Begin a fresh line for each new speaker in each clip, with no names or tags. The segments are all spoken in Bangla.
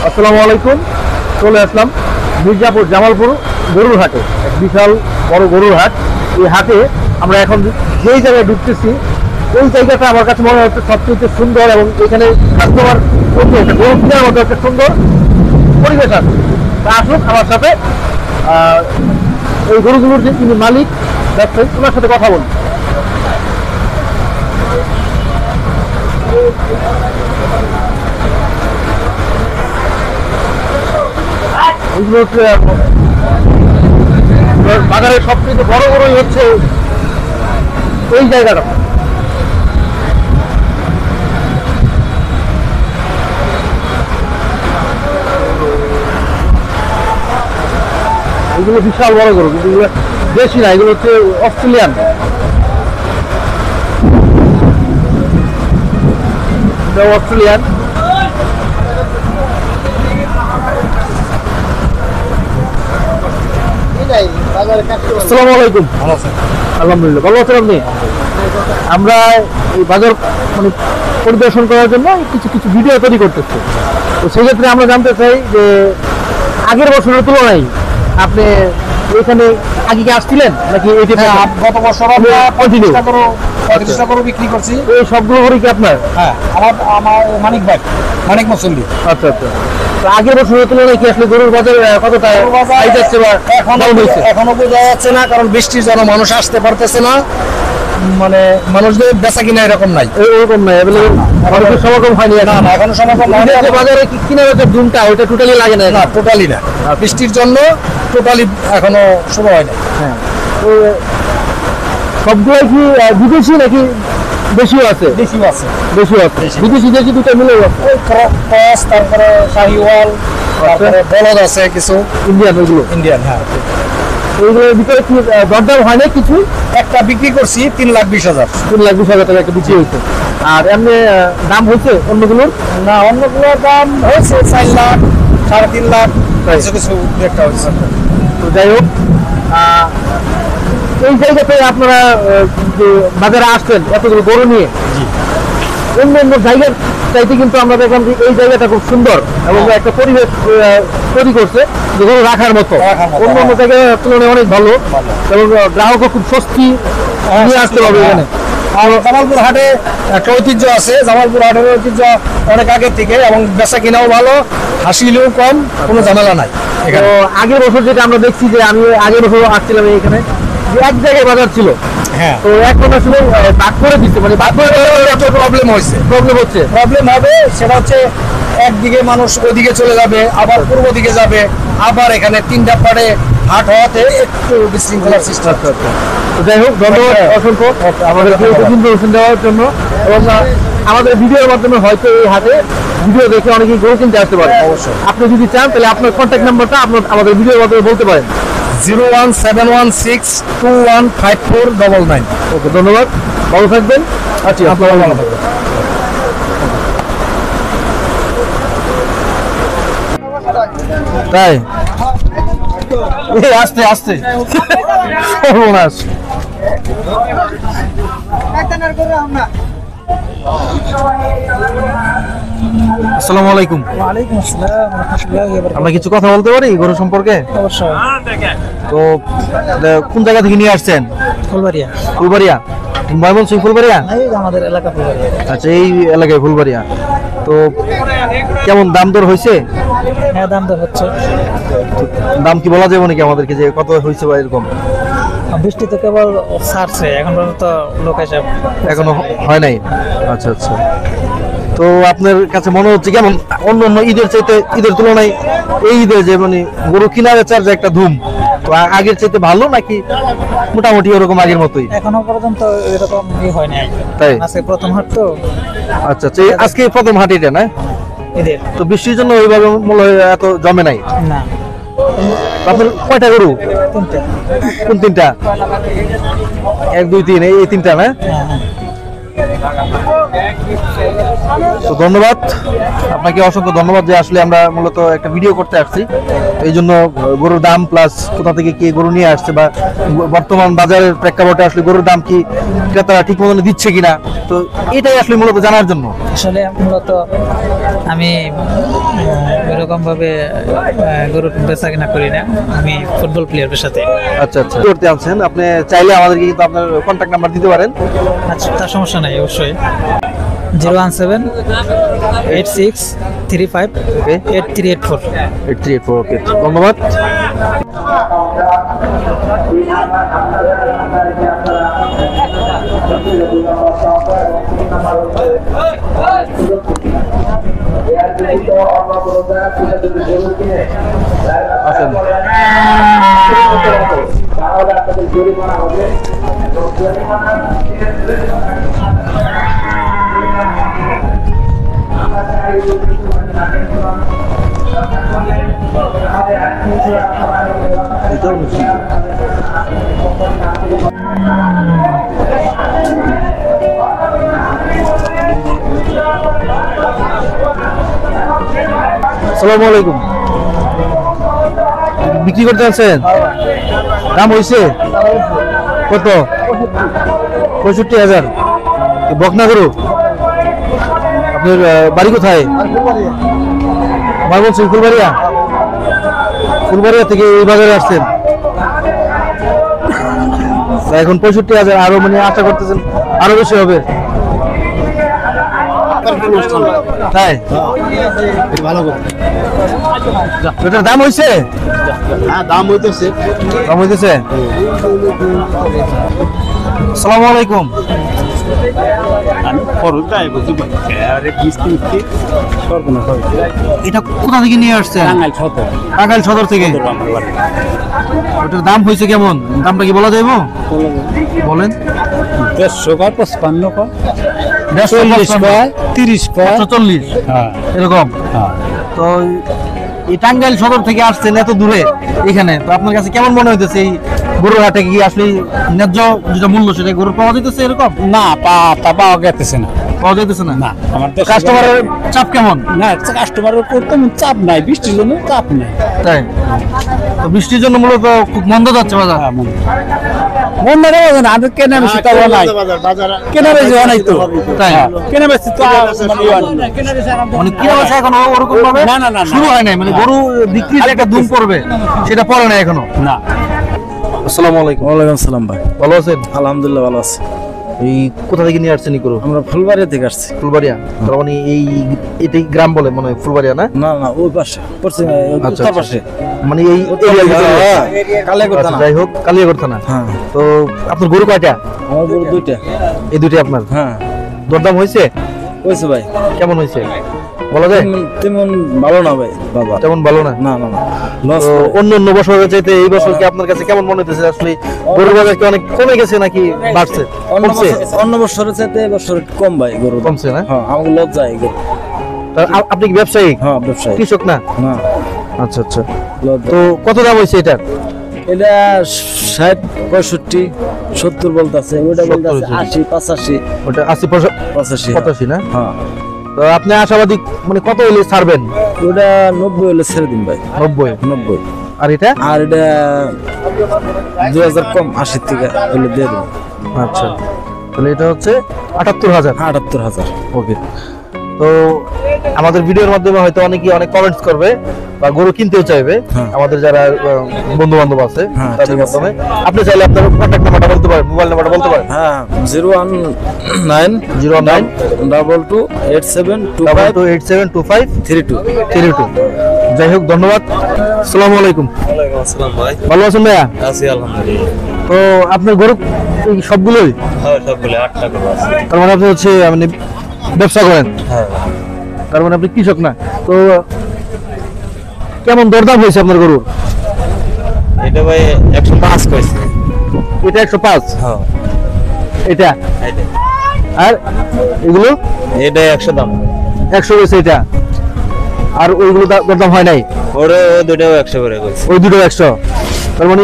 আসসালামু আলাইকুম। চলে আসলাম মির্জাপুর জামালপুর গরুর হাটে, এক বিশাল বড় গরুর হাট। এই হাটে আমরা এখন যেই জায়গায় ঢুকতেছি ওই জায়গাটা আমার কাছে মনে হচ্ছে সবচেয়ে সুন্দর, এবং এখানে কাস্টমার গরু কেনার মতো একটা সুন্দর পরিবেশ আছে। তা আসুন আমার সাথে এই গরুগুলোর যে তিনি মালিক ব্যবসায়ী, ওনার সাথে কথা বলুন। এগুলো হচ্ছে বাজারের সবচেয়ে বড় গরুই হচ্ছে এই জায়গাটা। এগুলো বিশাল বড় গরু, কিন্তু এগুলো দেশি না, এগুলো হচ্ছে অস্ট্রেলিয়ান। অস্ট্রেলিয়ান আসসালামু আলাইকুম। আলহামদুলিল্লাহ, ভালো আছেন আপনি? আমরা এই বাজার মানে পরিদর্শন করার জন্য কিছু কিছু ভিডিও তৈরি করতেছি। তো সেক্ষেত্রে আমরা জানতে চাই যে আগের বছরের তুলনায় আপনি এখানে আগে কি আসছিলেন নাকি?
গত বছর আমরা 35টা গরু বিক্রি করছি।
এই সবগুলো গরু কি আপনার?
হ্যাঁ, আমার মানিক মুসল্লি।
আচ্ছা আচ্ছা। তো আগের বছরের তুলনায় কি আসলে গরুর বাজার কতটা যাচ্ছে বা
এখনো বোঝা যাচ্ছে না, কারণ বৃষ্টির জন্য মানুষ আসতে পারতেছে না, মানে মানুষদের বেচা কিনা এরকম নাই,
এরকম নাই, মানুষের সমাগম হয়নি।
না এখনো সমাগম হয়নি।
বাজারে কিনার যে ধুমটা ওইটা টোটালি লাগে না?
না, টোটালি না, বৃষ্টির জন্য টোটালি এখনো শুরু হয় না।
হ্যাঁ, সবগুলাই কি বিদেশি নাকি বেশিও আছে?
বেশিও আছে।
বিদেশি দেশি দুটো মিলে
ক্রস, তারপরে শাহিওয়াল, তারপরে বলদ আছে কিছু
ইন্ডিয়ান। ওইগুলো
ইন্ডিয়ান। হ্যাঁ,
এইগুলোর ভিতরে কি দরদাম হয় না কিছু?
একটা বিক্রি করছি 3,20,000।
3,20,000 টাকা একটা বিক্রি হয়েছে। আর এমনি দাম হয়েছে অন্যগুলোর?
না, অন্যগুলোর দাম হয়েছে 4 লাখ, 3.5 লাখ, কিছু একটা হয়েছে।
তো যাই হোক, এই জায়গাতে আপনারা যে বাজারে আসছেন এতগুলো গরু নিয়ে, অন্য অন্য জায়গার চাইতে কিন্তু আমরা দেখলাম যে এই জায়গাটা খুব সুন্দর এবং একটা পরিবেশ তৈরি করছে যে গরু রাখার মতো। অন্য অন্য জায়গার তুলনায় অনেক ভালো, এবং গ্রাহকও খুব স্বস্তি নিয়ে আসতে পারবে এখানে।
আর জামালপুর হাটে একটা ঐতিহ্য আছে, জামালপুর হাটের ঐতিহ্য অনেক আগের থেকে, এবং বেচা কিনাও ভালো, হাসিলেও কম, কোনো ঝামেলা নাই।
তো আগের বছর যেটা আমরা দেখছি যে আমি আগের বছর আসছিলাম এখানে, যে এক জায়গায় বাজার ছিল।
হ্যাঁ,
তো এখন আসলে ভাগ করে দিচ্ছে, মানে ভাগ করে
প্রবলেম হবে। সেটা হচ্ছে একদিকে মানুষ ওইদিকে চলে যাবে, আবার পূর্ব দিকে যাবে, আবার এখানে 3টা পাড়ে হাট হওয়াতে একটু বিশৃঙ্খলার সৃষ্টি হচ্ছে।
তো যাই হোক, ধন্যবাদ অসংখ্য আমাদের ইনফরমেশন দেওয়ার জন্য। এবং আমাদের ভিডিওর মাধ্যমে হয়তো এই হাটে ভিডিও দেখে অনেকেই গরু কিনতে আসতে পারে।
অবশ্যই,
আপনি যদি চান তাহলে আপনার কন্ট্যাক্ট নাম্বারটা আমাদের ভিডিওর মাধ্যমে বলতে পারেন।
01716215499।
ওকে, ধন্যবাদ, ভালো থাকবেন। আচ্ছা, আপনারা ভালো থাকবেন। তাই আস্তে আস্তে সর্বনাশ। আসসালামু আলাইকুম।
ওয়ালাইকুম আসসালাম ওয়া রাহমাতুল্লাহি ওয়া বারাকাতুহু।
আমরা কিছু কথা বলতে পারি গরু সম্পর্কে?
অবশ্যই।
তো কোন জায়গা থেকে নিয়ে আসছেন?
ফুলবাড়িয়া।
ফুলবাড়িয়া, ময়মনসিংহ ফুলবাড়িয়া?
এই আমাদের এলাকা ফুলবাড়িয়া।
আচ্ছা, এই এলাকায় ফুলবাড়িয়া। তো কেমন দাম দর হয়েছে?
হ্যাঁ, দাম দর হচ্ছে।
দাম কি বলা যাবে নাকি আমাদেরকে যে কত হয়েছে বা এরকম?
বৃষ্টি তো কেবল ছাড়ছে, এখন পর্যন্ত লোক এসে
এখনো হয় নাই। আচ্ছা আচ্ছা। তো আপনার কাছে মনে হচ্ছে কেমন অন্য অন্য ঈদের চাইতে, ঈদের তুলনায় এই ঈদের যে মানে গরু কিনা বেচার যে একটা ধুম, তো আগের চাইতে ভালো নাকি মোটামুটি ওরকম আগের মতোই?
এখনো পর্যন্ত এরকম হয় নাই।
তাই?
আজকে প্রথম হাট তো।
আচ্ছা আচ্ছা, আজকে প্রথম হাট এটা না?
ঈদের।
তো বৃষ্টির জন্য ওইভাবে মনে হয় এত জমে নাই।
না।
আপনার কয়টা গরু?
3টা।
কোন 3টা? 1 2 3, এই 3টা না?
হ্যাঁ।
তো ধন্যবাদ আপনাকে, অসংখ্য ধন্যবাদ যে আসলে আমরা মূলত একটা ভিডিও করতে আসছি, এই জন্য গরুর দাম প্লাস কোথা থেকে কে গরু নিয়ে আসছে বা বর্তমান বাজারের প্রেক্ষাপটে আসলে গরুর দাম কি ক্রেতারা ঠিক মতন দিচ্ছে কিনা, তো এটাই আসলে মূলত জানার জন্য।
আসলে মূলত আমি ওরকম ভাবে গরু বেচা কিনা করি না, আমি ফুটবল প্লেয়ারের সাথে।
আচ্ছা আচ্ছা, করতে আছেন আপনি, চাইলে আমাদেরকে কিন্তু আপনার কন্ট্যাক্ট নাম্বার দিতে পারেন।
আচ্ছা, তার সমস্যা নাই, অবশ্যই। 01786358384।
8384, ওকে, ধন্যবাদ। আসেন। আসসালামু আলাইকুম, বিক্রি করতে আছেন? দাম হয়েছে কত? 65,000। বকনা গরু। আপনার বাড়ি কোথায়? মারবন ফুলবাড়িয়া। ফুলবাড়িয়া থেকে এই বাজারে আসছেন, তা এখন 65,000, আরো মানে আশা করতেছেন আরো বেশি হবে, তাই? ভালো কথা। এটার দাম হয়েছে?
হ্যাঁ, দাম হইতেছে।
দাম হইতেছে। আসসালামু আলাইকুম। এটা কোথা থেকে নিয়ে আসছেন? টাঙ্গাইল সদর থেকে। ওটার দাম হয়েছে কেমন? দামটা কি বলা যাইব? বলেন।
150 কর, 55 কর,
40
কর, 30 কর,
40 এরকম। তো এই টাঙ্গাইল সদর থেকে আসছেন এত দূরে এখানে, তো আপনার কাছে কেমন মনে হইতেছে এই গরুর হাটে কি আসলে ন্যায্য যেটা মূল্য সেটা গরুর পাওয়া যাইতেছে এরকম?
না, পাওয়া গেছে না,
পাওয়া যাইতেছে না।
না। আমার
কাস্টমারের চাপ কেমন?
না, কাস্টমারের উপর তেমন চাপ নাই, বৃষ্টির জন্য চাপ নাই।
তাই? তো বৃষ্টির জন্য মূলত খুব মন্দ যাচ্ছে বাজার।
মনে রাখবেন, আমি কেনা বেশি তো নাই, কেনা বেশি নাই তো,
তাই?
কেনা বেশি তো
মানে কি হচ্ছে এখন ওরকম ভাবে
না, না, না,
শুরু হয় নাই, মানে গরু বিক্রির একটা ধুম পড়বে সেটা পড়ে না এখনো।
না।
আসসালামু আলাইকুম।
ওয়ালাইকুম আসসালাম ভাই,
ভালো আছেন?
আলহামদুলিল্লাহ ভালো আছি।
এই কোথা থেকে নিয়ে আসছেন এই গরু?
আমরা ফুলবাড়িয়া থেকে আসছি।
ফুলবাড়িয়া। তার মানে এটাই গ্রাম বলে মনে হয় ফুলবাড়িয়া, না?
না না, ওই পাশে পশ্চিম,
আচ্ছা,
উত্তর
আচ্ছা।
পাশে,
মানে এই এরিয়ার ভিতরে।
কালিয়াকৈর
আচ্ছা,
থানা।
যাই হোক, কালিয়াগড় থানা।
হ্যাঁ,
তো আপনার গরু কয়টা?
আমার গরু দুইটা।
এই দুইটা আপনার?
হ্যাঁ,
দরদাম হয়েছে?
হয়েছে ভাই।
কেমন হয়েছে বলা যায়?
তেমন ভালো না ভাই, বাবা
তেমন ভালো না।
না না না, লস।
তো অন্য অন্য বছরের চাইতে এই বছর কি আপনার কাছে কেমন মনে হইতেছে? আসলে গরুর বাজার কি অনেক কমে গেছে নাকি বাড়ছে? কমছে?
অন্য বছরের চাইতে এবছর কম ভাই গরু।
কমছে না?
হ্যাঁ, আমাকে লস যায় গরু।
তা আপনি কি ব্যবসায়ী?
হ্যাঁ, ব্যবসায়ী।
কৃষক না?
না,
আচ্ছা আচ্ছা।
লস
তো কত দাম হয়েছে এটার?
এটা 60, 65, 70 বলতেছে, ওটা
70
বলতেছে 80, 85,
ওটা 80,
85।
85 না?
হ্যাঁ,
তো আপনি আশাবাদী মানে কত হলে ছাড়বেন?
ওটা 90 হলে ছেড়ে দিন ভাই।
90।
90।
আর এটা?
আর এটা 2000 কম, 80 থেকে হলে দিয়ে দেবো।
আচ্ছা, তাহলে এটা হচ্ছে 78,000।
78,000।
ওকে। তো আমাদের ভিডিওর মাধ্যমে হয়তো অনেকেই অনেক কমেন্টস করবে বা গরু কিনতেও চাইবে,
হ্যাঁ।
আমাদের যারা বন্ধু বান্ধব আছে
হ্যাঁ,
তাদের
ঠিক আছে।
মাধ্যমে। আপনি চাইলে আপনার কন্ট্যাক্ট নাম্বারটা বলতে পারেন, মোবাইল নাম্বারটা বলতে পারেন।
হ্যাঁ, 019
09
22 87
228725
32।
32। যাই হোক, ধন্যবাদ। আসসালামু আলাইকুম।
ওয়ালাইকুম আসসালাম ভাই,
ভালো আছেন ভাইয়া?
আছি আলহামদুলিল্লাহ।
তো আপনার গরু এই সবগুলোই?
হ্যাঁ, সবগুলো 8 টাকা আছে।
তার মানে আপনি হচ্ছে মানে ব্যবসা করেন?
হ্যাঁ,
তার মানে আপনি কৃষক না? তো কেমন দরদাম হয়েছে আপনার গরুর?
এটা ভাই 105 কইছে।
এটা 105?
হ্যাঁ,
এটা আর এগুলো?
এটা 100 দাম।
100 হয়েছে এটা, আর ওইগুলো দরদাম হয় নাই?
ওরে দুটাও 100 করে কইছে।
ওই দুটো 100। তার মানে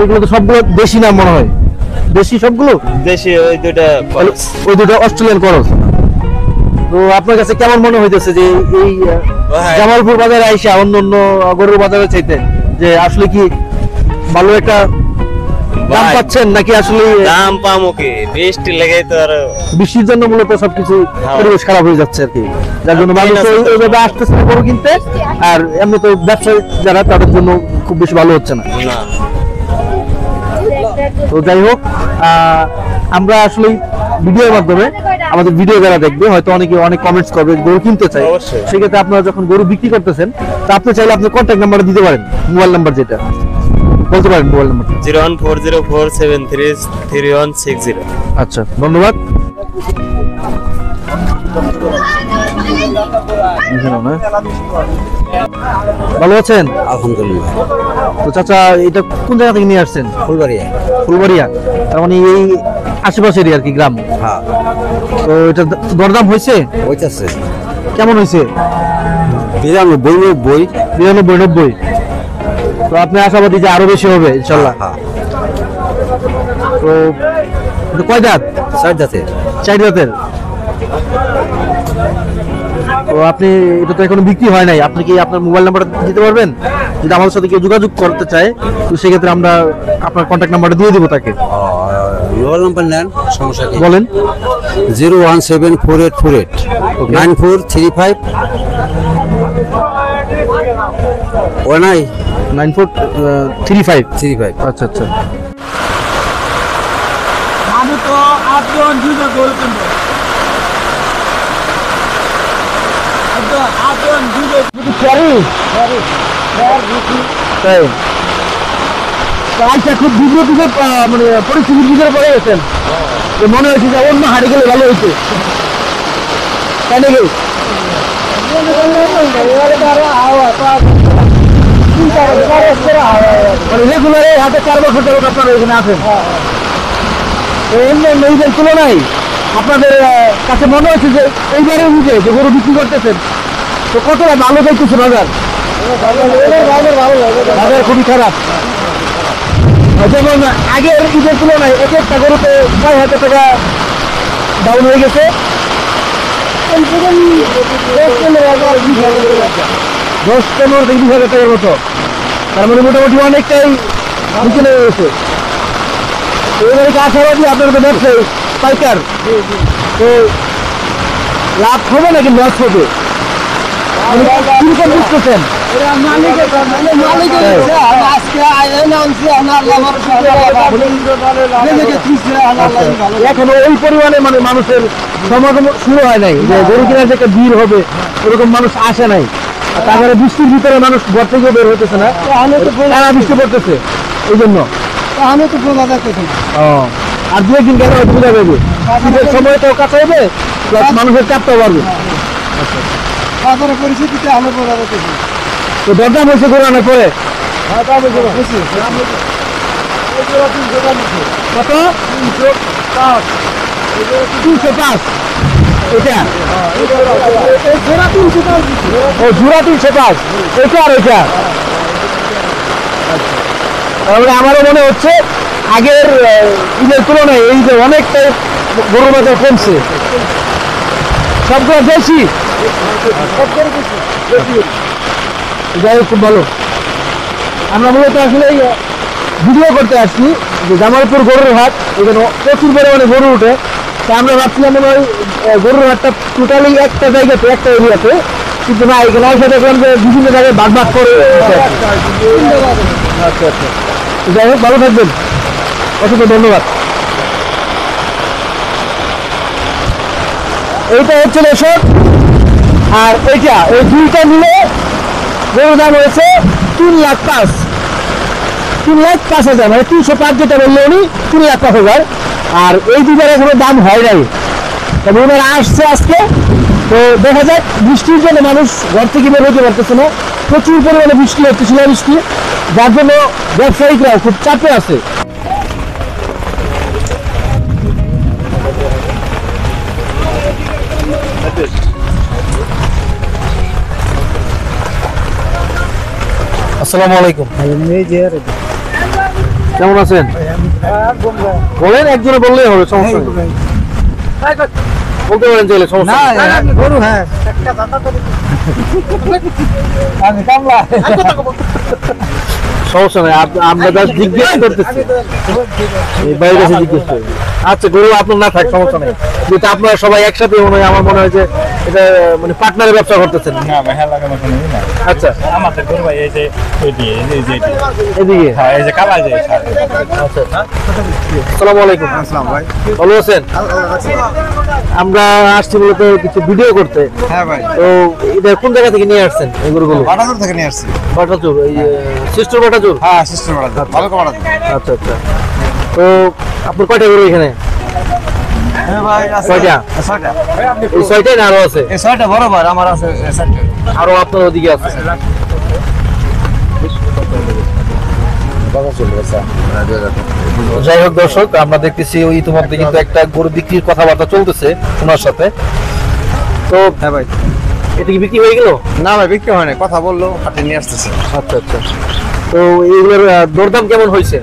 এগুলো তো সবগুলো দেশি না মনে হয়? দেশি সবগুলো?
দেশি ওই দুটা খরচ।
ওই দুটো অস্ট্রেলিয়ান করস। তো আপনার কাছে কেমন মনে হইতেছে যে এই জামালপুর বাজারে আইসা অন্য অন্য গরুর বাজারে চাইতে যে আসলে কি ভালো একটা দাম
ভাই।
পাচ্ছেন নাকি আসলে
দাম পামো কি বৃষ্টি লেগে তো আর
বৃষ্টির জন্য মূলত সবকিছু পরিবেশ খারাপ হয়ে যাচ্ছে আর কি, যার জন্য মানুষ ওইভাবে আসতেছে না গরু কিনতে, আর এমনি তো ব্যবসায়ী যারা তাদের জন্য খুব বেশি ভালো হচ্ছে না।
না
তো যাই হোক, আমরা আসলে ভিডিওর মাধ্যমে আমাদের ভিডিও যারা দেখবে হয়তো অনেকে অনেক কমেন্টস করবে গরু কিনতে চাই,
অবশ্যই।
সেক্ষেত্রে আপনারা যখন গরু বিক্রি করতেছেন তা আপনি চাইলে আপনার কন্ট্যাক্ট নাম্বার দিতে পারেন, মোবাইল নাম্বার যেটা বলতে পারেন মোবাইল নাম্বার।
01404733160।
আচ্ছা, ধন্যবাদ। ভালো আছেন?
আলহামদুলিল্লাহ।
তো চাচা এটা কোন জায়গা থেকে নিয়ে আসছেন?
ফুলবাড়িয়া।
ফুলবাড়িয়া, তার মানে এই আশেপাশেরই আর কি গ্রাম।
হ্যাঁ,
তো এটা দরদাম হয়েছে?
হইতাছে
কেমন হয়েছে?
92
92-90। তো আপনি আশাবাদী যে আরো বেশি হবে ইনশাল্লাহ?
হ্যাঁ,
তো এটা কয় দাঁত?
4 দাঁতের।
4 দাঁতের। তো আপনি এটা তো এখনো বিক্রি হয় নাই, আপনি কি আপনার মোবাইল নাম্বারটা দিতে পারবেন? যদি আমাদের সাথে কেউ যোগাযোগ করতে চায় তো সেক্ষেত্রে আমরা আপনার কন্ট্যাক্ট নাম্বারটা দিয়ে দিব তাকে।
মোবাইল নাম্বার নেন, সমস্যা কি?
বলেন।
0174848 9435 19
9435। আচ্ছা আচ্ছা।
আমি তো 8 জন 2 জন গরু কিনবো। 8 জন 2 জন
তাই আচ্ছা, খুব বিব্রত মানে পরিস্থিতির ভিতরে পড়ে গেছেন, যে মনে হয়েছে যে অন্য হাটে গেলে ভালো হইতো, তাই নাকি? মানে রেগুলারে হাতে 4 বছর ধরে আপনারা এখানে আছেন, এইদের তুলনায় আপনাদের কাছে মনে হচ্ছে যে এইবারে বুঝে যে গরু বিক্রি করতেছেন তো কতটা ভালো দেখতেছে বাজার? বাজার খুবই খারাপ। যেমন আগের ঈদের তুলনায় এক একটা গরুতে 6,000 টাকা ডাউন হয়ে গেছে, 10-15 থেকে 20,000 টাকার মতো, তার মানে মোটামুটি অনেকটাই নিচে নেমে গেছে। তো এবারে কি আশাবাদী আপনার তো ব্যবসায়ী পাইকার, তো লাভ হবে নাকি লস হবে? কিরকম বুঝতেছেন? এখনো ওই পরিমাণে মানে মানুষের সমাগম শুরু হয় নাই, যে গরু কেনার যে একটা ভিড় হবে ওরকম মানুষ আসে নাই। তারপরে বৃষ্টির ভিতরে মানুষ ঘর থেকে বের হতেছে না, টানা বৃষ্টি পড়তেছে এই জন্য। আর 2-1 দিন গেলে হয়তো বোঝা যাবে, শীতের সময়টাও কাছে হবে, প্লাস মানুষের চাপটাও বাড়বে।
পরিস্থিতিতে আমি বোঝা যাচ্ছে।
তো দরদাম হয়েছে ঘোরানোর পরে কত? 305। এটা ও জোড়া 305, এটা আর এটা। তাহলে আমারও মনে হচ্ছে আগের ঈদের তুলনায় এই যে অনেকটাই গরুর বাজার কমছে, সবগুলো বেশি। যাই হোক, খুব ভালো। আমরা মূলত আসলে ভিডিও করতে আসছি যে জামালপুর গরুর হাট, এখানে প্রচুর পরিমাণে গরু উঠে, তা আমরা ভাবছিলাম মনে হয় গরুর হাটটা টোটালি একটা জায়গাতে, একটা এরিয়াতে, কিন্তু না, এখানে এসে দেখলাম যে বিভিন্ন জায়গায় ভাগ ভাগ করে। আচ্ছা আচ্ছা, যাই হোক, ভালো থাকবেন, অসংখ্য ধন্যবাদ। এইটা হচ্ছে রেশন, আর এইটা, এই দুইটা মিলে গরুর দাম হয়েছে 3,05,000, 3,05,000, মানে 305 যেটা বললো উনি, 3,05,000। আর এই দুইটার কোনো দাম হয় নাই, তবে ওনারা আসছে আজকে। তো দেখা যাক, বৃষ্টির জন্য মানুষ ঘর থেকে বের হতে পারতেছে না, প্রচুর পরিমাণে বৃষ্টি হচ্ছে, শিলাবৃষ্টি, যার জন্য ব্যবসায়িকরাও খুব চাপে আছে। আসসালামু আলাইকুম। কেমন আছেন? বলেন, একজনে বললেই হবে, সমস্যা নেই। বলতে পারেন চাইলে, সমস্যা নেই।
গরু, হ্যাঁ,
সমস্যা নাই, আমরা জাস্ট জিজ্ঞেস করতেছি, এই বাইরে কাছে জিজ্ঞেস করি। আচ্ছা গরু আপনার না থাক সমস্যা নেই, যেটা আপনারা সবাই একসাথে মনে হয়, আমার মনে হয় যে এটা মানে পার্টনারের ব্যবসা করতেছেন।
না ভাই হ্যাঁ লাগানো কোনো না
আচ্ছা
আমাদের গরু ভাই এই যে এদিকে এই যে
এদিকে,
হ্যাঁ এই যে কালা যে
আচ্ছা আসসালামু আলাইকুম।
আসসালাম ভাই।
ভালো আছেন? আমরা আসছি মূলত কিছু ভিডিও করতে।
হ্যাঁ ভাই,
তো এটা কোন জায়গা থেকে নিয়ে আসছেন এই গরুগুলো?
বাটাজোর থেকে নিয়ে আসছি।
বাটাচুর, এই সিস্টার বাটাচুর।
হ্যাঁ সিস্টেম বাটাজোর, ভালো করে বাটাজোর।
আচ্ছা আচ্ছা, তো আপনার কয়টা গরু এখানে?
হ্যাঁ ভাই আছে
ছয়টা?
6টা।
এই ছয়টাই না আরো আছে?
এই 6টা বরাবর আমার আছে 6টা।
আরো আপনার ওদিকে আছে? যাই হোক দর্শক, আমরা দেখতেছি ওই ইতিমধ্যে কিন্তু একটা গরু বিক্রির কথাবার্তা চলতেছে ওনার সাথে। তো
হ্যাঁ ভাই,
এটা কি বিক্রি হয়ে গেল?
না ভাই বিক্রি হয় না, কথা বললো হাটে নিয়ে আসতেছে।
আচ্ছা আচ্ছা, তো এইগুলোর দরদাম কেমন হয়েছে?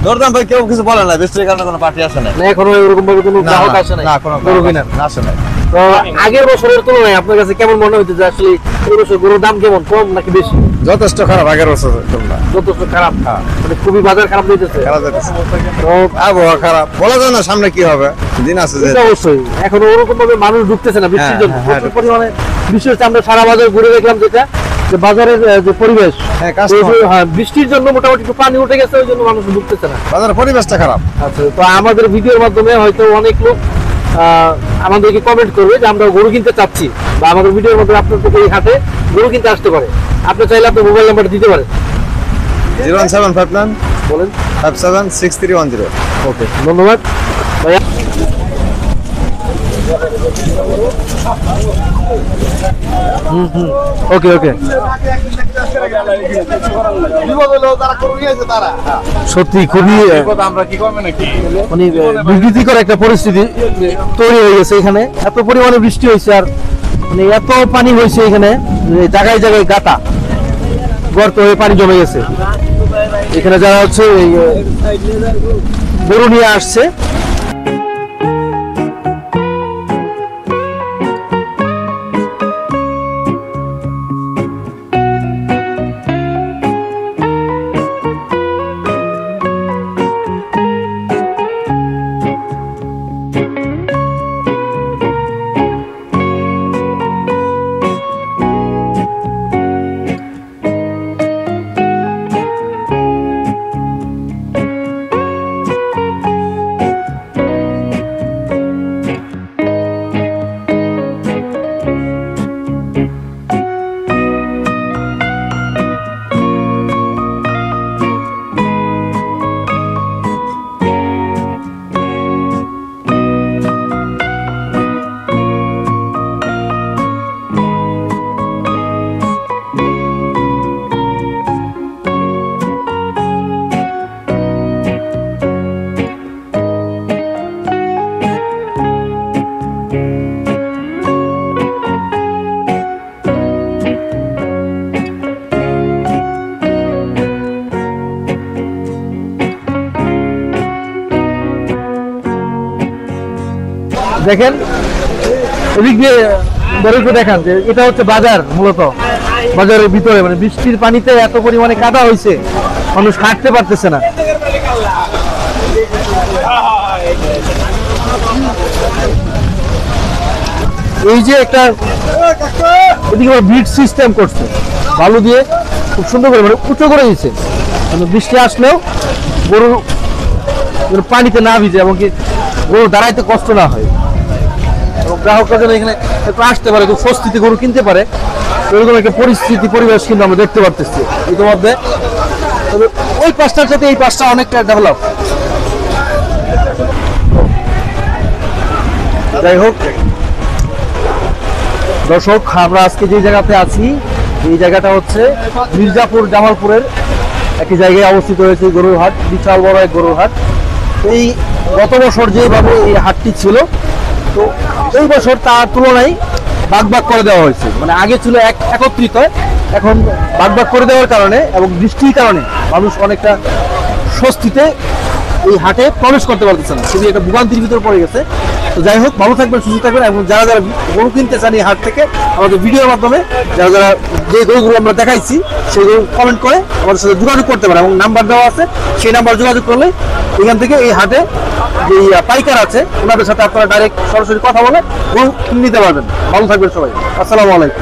দরদাম ভাই কেউ কিছু বলে না, বেশি কারণে কোনো পার্টি আসে না।
না এখনো এরকম ভাবে কোনো গ্রাহক আসে নাই
না কোনো
গরু কেনার?
আসে না।
তো আগের বছরের তুলনায় আপনার কাছে কেমন মনে হচ্ছে যে আসলে এই বছর গরুর দাম কেমন, কম নাকি বেশি?
যথেষ্ট খারাপ আগের বছর তুলনায়।
যথেষ্ট খারাপ, মানে খুবই বাজার খারাপ হইতেছে।
খারাপ যাচ্ছে।
তো
আবহাওয়া খারাপ, বলা যায় না সামনে কি হবে, দিন আছে যে।
এটা অবশ্যই এখনো ওরকম ভাবে মানুষ ঢুকতেছে না বৃষ্টির জন্য।
হ্যাঁ,
প্রচুর পরিমাণে বৃষ্টি হচ্ছে, আমরা সারা বাজার ঘুরে দেখলাম যেটা যে বাজারের যে পরিবেশ,
হ্যাঁ,
এই যে, হ্যাঁ, বৃষ্টির জন্য মোটামুটি একটু পানি উঠে গেছে, ওই জন্য মানুষ ঢুকতেছে না।
বাজারের পরিবেশটা খারাপ।
আচ্ছা, তো আমাদের ভিডিওর মাধ্যমে হয়তো অনেক লোক আমাদেরকে কমেন্ট করবে যে আমরা গরু কিনতে চাচ্ছি, বা আমাদের ভিডিওর মাধ্যমে আপনার থেকে এই হাটে গরু কিনতে আসতে পারে। আপনি চাইলে আপনার মোবাইল নাম্বারটা দিতে পারেন।
01759
বলেন।
576310।
ওকে, ধন্যবাদ ভাইয়া। ওকে ওকে, সত্যি খুবই
আমরা কি করবে নাকি
মানে বিভীতিকর একটা পরিস্থিতি তৈরি হয়ে গেছে এখানে। এত পরিমাণে বৃষ্টি হয়েছে, আর মানে এত পানি হয়েছে এখানে, যে জায়গায় জায়গায় গাতা গর্ত হয়ে পানি জমে গেছে। এখানে যারা হচ্ছে এই গরু নিয়ে আসছে, দেখেন এদিক দিয়ে একটু দেখান যে এটা হচ্ছে বাজার। মূলত বাজারের ভিতরে মানে বৃষ্টির পানিতে এত পরিমাণে কাদা হয়েছে, মানুষ হাঁটতে পারতেছে না। এই যে একটা এদিকে বিট সিস্টেম করছে বালু দিয়ে, খুব সুন্দর করে মানে উঁচু করে দিচ্ছে, মানে বৃষ্টি আসলেও গরু পানিতে না ভিজে, এবং কি গরু দাঁড়াইতে কষ্ট না হয়, এবং গ্রাহকরা যেন এখানে একটু আসতে পারে, খুব স্বস্তিতে গরু কিনতে পারে, এরকম একটা পরিস্থিতি পরিবেশ কিন্তু আমরা দেখতে পারতেছি ইতিমধ্যে। তবে ওই পাশটার সাথে এই পাশটা অনেকটা ডেভেলপ। যাই হোক দর্শক, আমরা আজকে যে জায়গাতে আছি, এই জায়গাটা হচ্ছে মির্জাপুর জামালপুরের একটি জায়গায় অবস্থিত হয়েছে গরুর হাট, বিশাল বড় এক গরুর হাট। এই গত বছর যেভাবে এই হাটটি ছিল, তো এই বছর তার তুলনায় ভাগ ভাগ করে দেওয়া হয়েছে। মানে আগে ছিল একত্রিত, এখন ভাগ ভাগ করে দেওয়ার কারণে এবং বৃষ্টির কারণে মানুষ অনেকটা স্বস্তিতে এই হাটে প্রবেশ করতে পারতেছে না, খুবই একটা ভোগান্তির ভিতরে পড়ে গেছে। তো তো যাই হোক, ভালো থাকবেন, সুস্থ থাকবেন, এবং যারা যারা গরু কিনতে চান এই হাট থেকে আমাদের ভিডিওর মাধ্যমে যারা যারা যে গরুগুলো আমরা দেখাইছি সেগুলো কমেন্ট করে আমাদের সাথে যোগাযোগ করতে পারে, এবং নাম্বার দেওয়া আছে, সেই নাম্বার যোগাযোগ করলে এখান থেকে এই হাটে যে পাইকার আছে ওনাদের সাথে আপনারা ডাইরেক্ট সরাসরি কথা বলে গরু নিতে পারবেন। ভালো থাকবেন সবাই, আসসালামু আলাইকুম।